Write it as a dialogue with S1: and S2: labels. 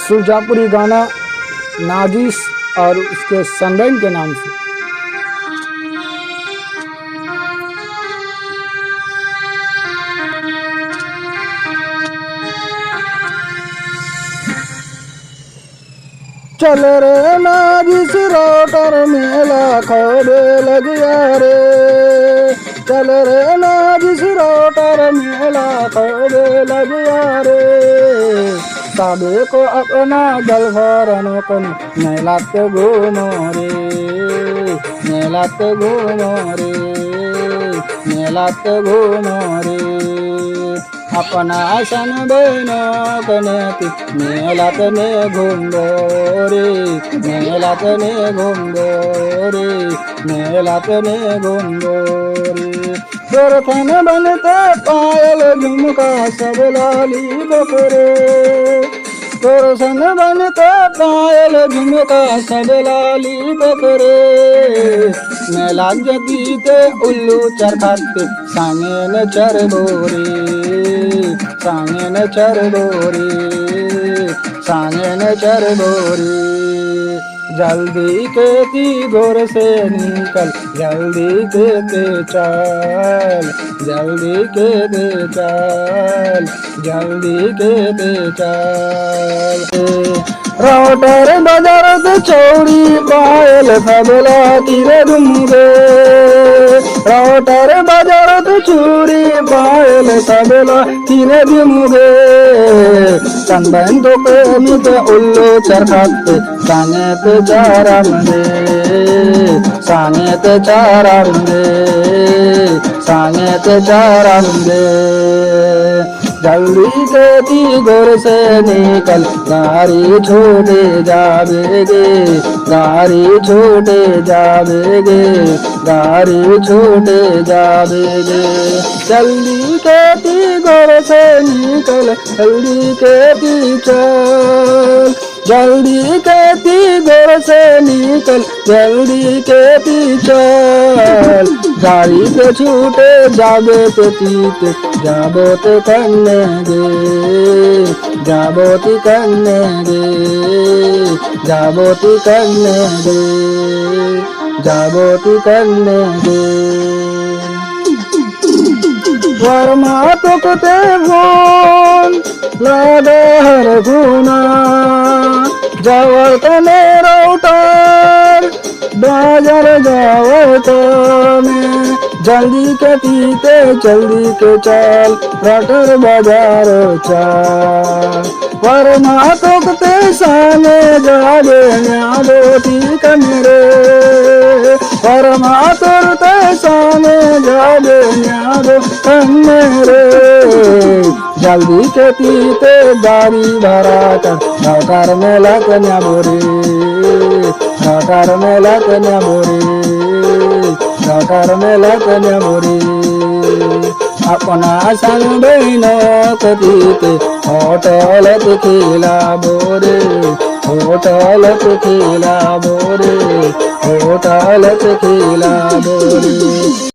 S1: सुरजापुरी गाना नाजिस और उसके सनबैन के नाम से। चल रे नाजिस रोटर मेला खोबे लग गया रे, चल रे नाजिस रोटर मेला खोबे लग गया रे। साबे को अपना गलभरनों को मेलाते घूमो रे, मेलाते घूमो रे, मेलाते घूमो रे। अपना सन बहनों कनेती मेलात में घूमो रे, मेलात में घूमो रे, मेलात में घूमो रे। गोरखन बनते पायल झुमका सब लाली बकरे, गोरखन बनते पायल झुमका सब लाली बकरे। मेला जगीते उल्लू चरखाते सांगेन चरबोरे, सांगेन चरबोरे, सांगेन चरबोरे। जल्दी खेती घोर से निकल, जल्दी खेती चल, जल्दी खेती चल, जल्दी खेती चल। रोटर बजरत चौड़ी पायल फबला तीरे घूमे, रोटर बजरत चूड़ी पायल फबला तीरे घूमे। सनबैन तो प्रेमित उल्लू चरखाते सांगेत चारम रे, सांगेत चारम रे, सांगेत चारम रे। जल्दी खेती घोर से निकल, गाड़ी छोड़े जावेगे, गाड़ी छोड़े जावेगे, गाड़ी छोड़े जावेगे। जल्दी खेती घोर से निकल, जल्दी खेती चल, जल्दी खेती घोर से निकल, जल्दी खेती चल। गाड़ी पे छूटे जाबे तो तीते, जाबो तो करने गे, जाबो तो करने गे, जाबो तो करने गे, जाबो तो करने गे। वर्मा तो कते भून लागे हर गुना, जावर तने रोटर बाजार जावर तने। जल्दी के पीते जल्दी के चल, रोटर बाजार चल। वर्मा तो कते साने जागे न्यादो ठीक मेरे, वर्मा तो साने जागे न्यादो मेरे। जल्दी के पीते गाड़ी भरा कर, रोटर में लगना बोरे, रोटर में लगना बोरे, रोटर में लगना बोरे। अपना संग बहनों को दीते होटल खिला बोरे, होटल खिला बोरे, होटल खिला बोरे।